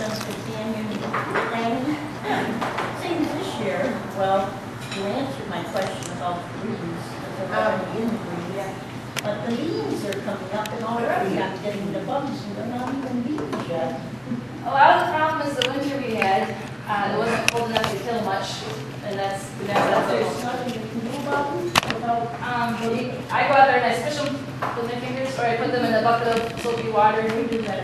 since the canyon thing. Seems this year, well, you answered my question about the leaves, because they're already in the leaves. But the leaves are coming up and already I'm getting the bugs and they're not even leaves yet. A lot of the problem is the winter we had. It wasn't cold enough to kill much, and that's There's nothing you can do about them without, I go out there and I squish them with my fingers, or I put them in a bucket of soapy water. we do that.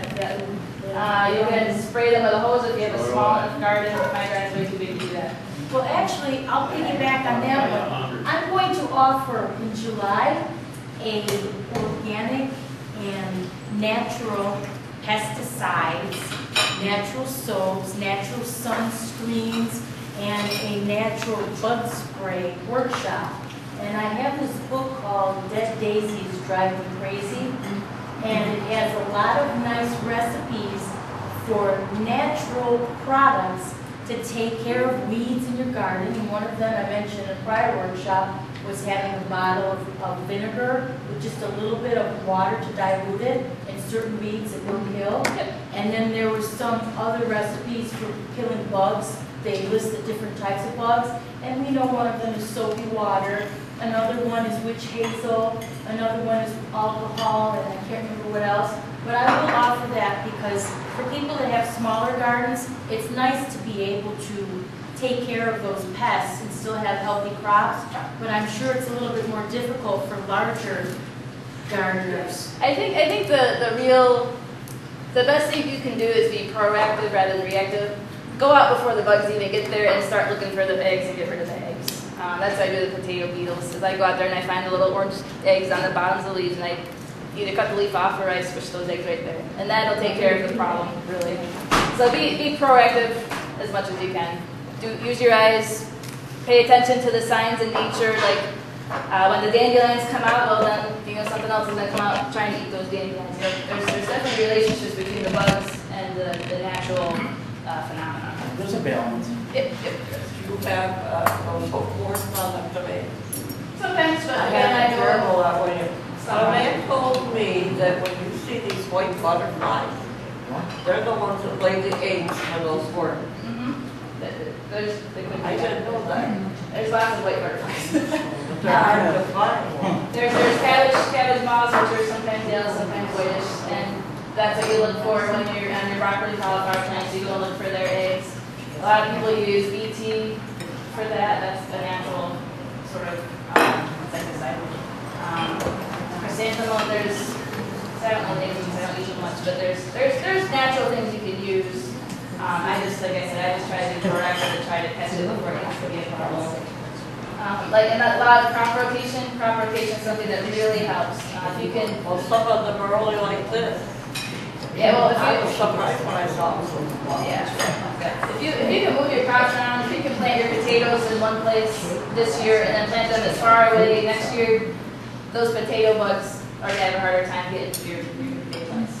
You can spray them with a hose if you have a small enough garden. My garden's way too big to do that. Well, actually, I'll piggyback on that one. I'm going to offer in July a organic and natural pesticides, natural soaps, natural sunscreens, and a natural bug spray workshop. And I have this book called Dead Daisies Drive Me Crazy, and it has a lot of nice recipes for natural products to take care of weeds in your garden. And one of them I mentioned in a prior workshop was having a bottle of vinegar with just a little bit of water to dilute it, and certain weeds it will kill. And then there were some other recipes for killing bugs. They listed different types of bugs, and we know one of them is soapy water, another one is witch hazel, another one is alcohol, and I can't remember what else. But I will offer that because for people that have smaller gardens, it's nice to be able to take care of those pests and still have healthy crops, but I'm sure it's a little bit more difficult for larger gardeners. I think the best thing you can do is be proactive rather than reactive. Go out before the bugs even get there and start looking for the eggs and get rid of the eggs. That's what I do with potato beetles. Is I go out there and I find the little orange eggs on the bottoms of the leaves, and I either cut the leaf off or I squish those eggs right there, and that'll take care of the problem really. So be proactive as much as you can. Use your eyes. Pay attention to the signs in nature, like when the dandelions come out. Well, then something else is going to come out trying to eat those dandelions. There's definitely relationships between the bugs and the natural phenomena. There's a balance. Yep. You have those horses on them today. Sometimes, but I again, I had a know. terrible that when you. A man told me that when you see these white butterflies, they're the ones that lay the eggs for those worms. I didn't know that. There's lots of white butterflies. They're hard to find. There's cabbage moths, which are sometimes yellow, sometimes whitish, and that's what you look for when you're on your broccoli cauliflower plants. You go and look for their eggs. A lot of people use BT for that. That's the natural sort of insecticide. Chrysanthemum, I don't know the names, I don't use them much, but there's natural things you can use. Like I said, I just try to be proactive and try to catch it before it has to be a problem. And a lot of crop rotation is something that really helps. If you can. Well, some of them are only like this. Yeah, well, I was surprised when I saw them. yeah. If you can move your crops around, if you can plant your potatoes in one place this year and then plant them as far away next year, those potato bugs are going to have a harder time getting to your potatoes.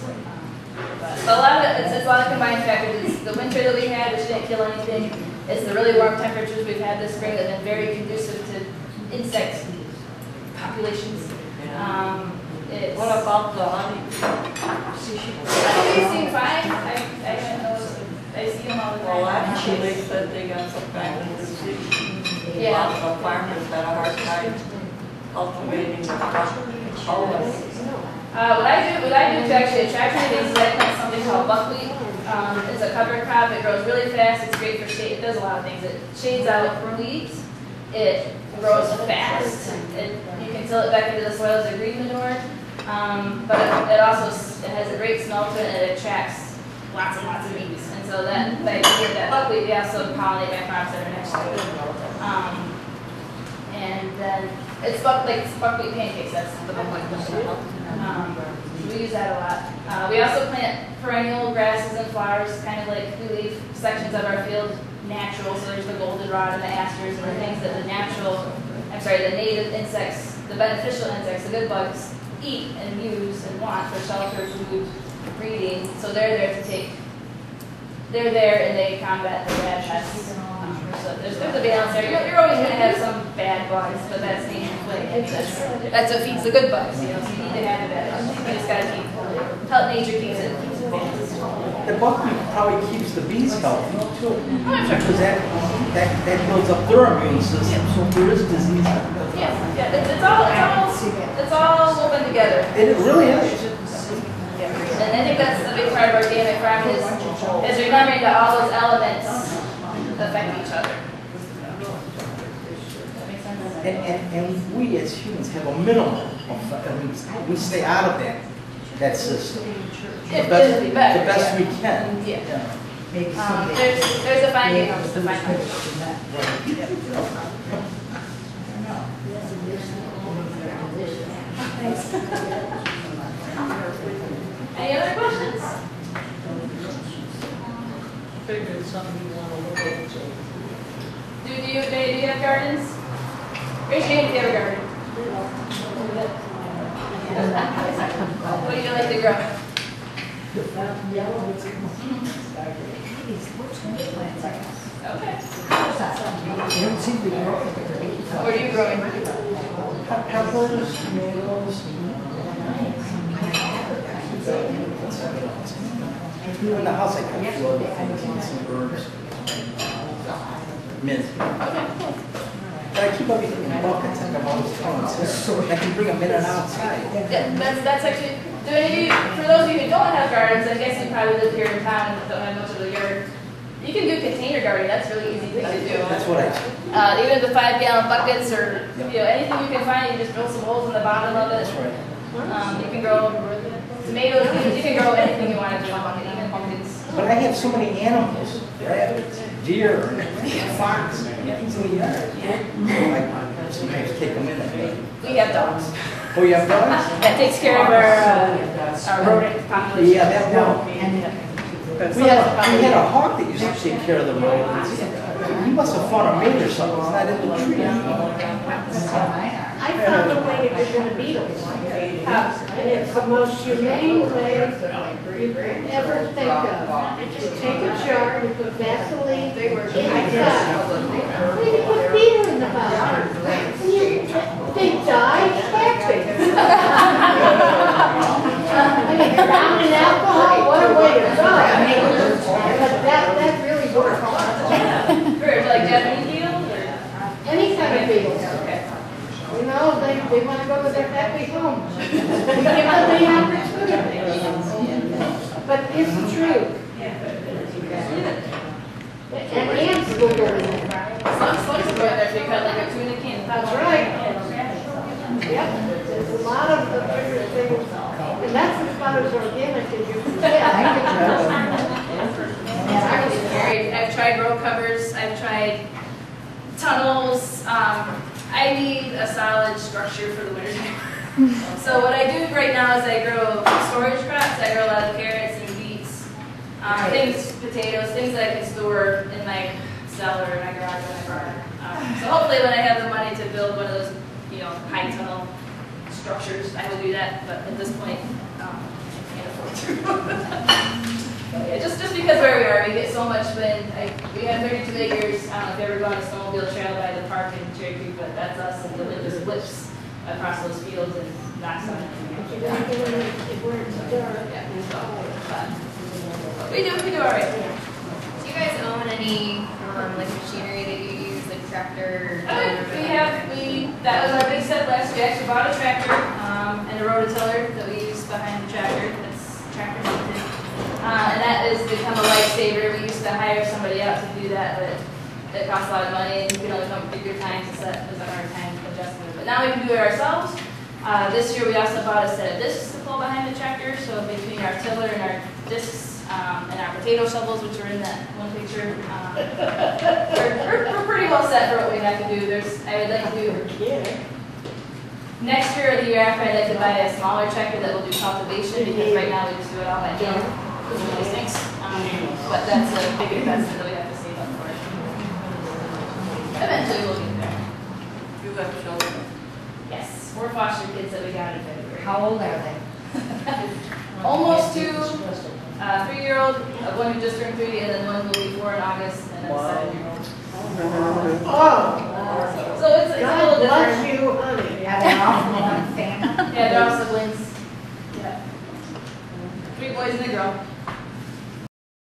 But a lot of it's a lot of combined factors. It's the winter that we had, which didn't kill anything. It's the really warm temperatures we've had this spring that have been very conducive to insect populations. What about the honey? They seem fine. I don't know. I see them all the time. Well, actually, they said they got some kind of disease. Yeah. Lots of farmers had a hard time cultivating the colors. What I do to actually attract honeybees is I plant something called buckwheat. It's a cover crop. It grows really fast. It's great for shade. It does a lot of things. It shades out weeds. It grows fast. You can till it back into the soil as a green manure. But it also has a great smell to it, and it attracts lots and lots of bees. And so that by getting that buckwheat, we also pollinate my crops that are next to it. And then it's buckwheat pancakes. That's the buckwheat. We use that a lot. We also plant perennial grasses and flowers, kind of like we leave sections of our field natural. So there's the goldenrod and the asters and the things that the native insects, the beneficial insects, the good bugs eat and use and want for shelter, food, breeding. So they're there and they combat the bad pests. So there's a balance there. You're always going to have some bad bugs, but that's nature's way. That's what feeds the good bugs, So you need to have the bad bugs. You just got to help nature keep it balanced. the buckwheat probably keeps the bees healthy too. Because that builds up their immune system, so if there is disease. Yeah, it's all woven together. It really is. And I think that's a big part of organic farming is remembering that all those elements affect each other. And we as humans have a minimum of, we stay out of that system. The best we can. Yeah. There's a fine balance to find. Any other questions? Figured something you want to look at. Do you have gardens? Raise your hand if you have a garden. What do you like to grow? Okay. What are you growing? Peppers, tomatoes. In the house, I can grow some herbs. Mint. But I keep everything in buckets, like I'm always telling you. I can bring them in and outside. Yeah, that's actually, for those of you who don't have gardens, I guess you probably live here in town and don't have much of a yard. You can do container gardening, that's a really easy thing to do. That's what I do. Even the 5-gallon buckets or anything you can find, you just drill some holes in the bottom of it. That's right. You can grow tomatoes, you can grow anything you want to do in a bucket, even pumpkins. But I have so many animals, rabbits, deer, fox, things in the yard. So I sometimes take them in at night. We have dogs. Oh, you have dogs? That takes care of our rodent population. Yeah, that will. We had a hawk that used to take care of the rodents. He must have found a mate or something. He's not in the tree anymore. I found a way to get rid of beetles. And it's the most humane way you could ever think of. You take a jar, you put Vaseline inside. Then you put beetle in the bottom. They die happy. Drown in alcohol, what a way to die. But that really works. Like Japanese beetles or? Any kind of beetles. You know, they want to go to their happy home. We give them the opportunity. But it's true. And ants will go in there. Some slugs will go in there if you cut like a tuna can. That's right. Yep. There's a lot of different things. And that's as about as organic as you can get. I've tried row covers, I've tried tunnels. I need a solid structure for the winter time. So what I do right now is I grow storage crops. I grow a lot of carrots and beets, potatoes, things that I can store in my cellar, in my garage, in my barn. So hopefully when I have the money to build one of those, high tunnel structures, I will do that. But at this point, I can't afford to. Yeah, just because where we are, we get so much wind. We have 32 acres. I don't know if you've ever gone on a snowmobile trail by the park in Cherry Creek, but that's us, and the wind just whips across those fields and knocks on it. Yeah, we do all right. Do you guys own any like machinery that you use, like tractor? That was our big step last year. We actually bought a tractor and a rototiller that we use behind the tractor. That's tractor mounted. And that has become a lifesaver. We used to hire somebody out to do that, but it costs a lot of money, and you can only come pick your time to set. It was a hard time adjustment. But now we can do it ourselves. This year we also bought a set of discs to pull behind the tractor, so between our tiller and our discs and our potato shovels, which are in that one picture, we're pretty well set for what we have to do. I would like to do next year or the year after, I'd like to buy a smaller tractor that will do cultivation, because right now we just do it all by hand. But that's a big investment that we have to save up for. Eventually we'll get there. You have children? Yes, 4 foster kids that we got in February. How old are they? Almost 2, 3-year-old, one who just turned 3, and then one who will be 4 in August, and then a 7-year-old. So it's a little different. Bless you, honey. Yeah, they're all from one family. Yeah, they're all siblings. Yeah. 3 boys and a girl.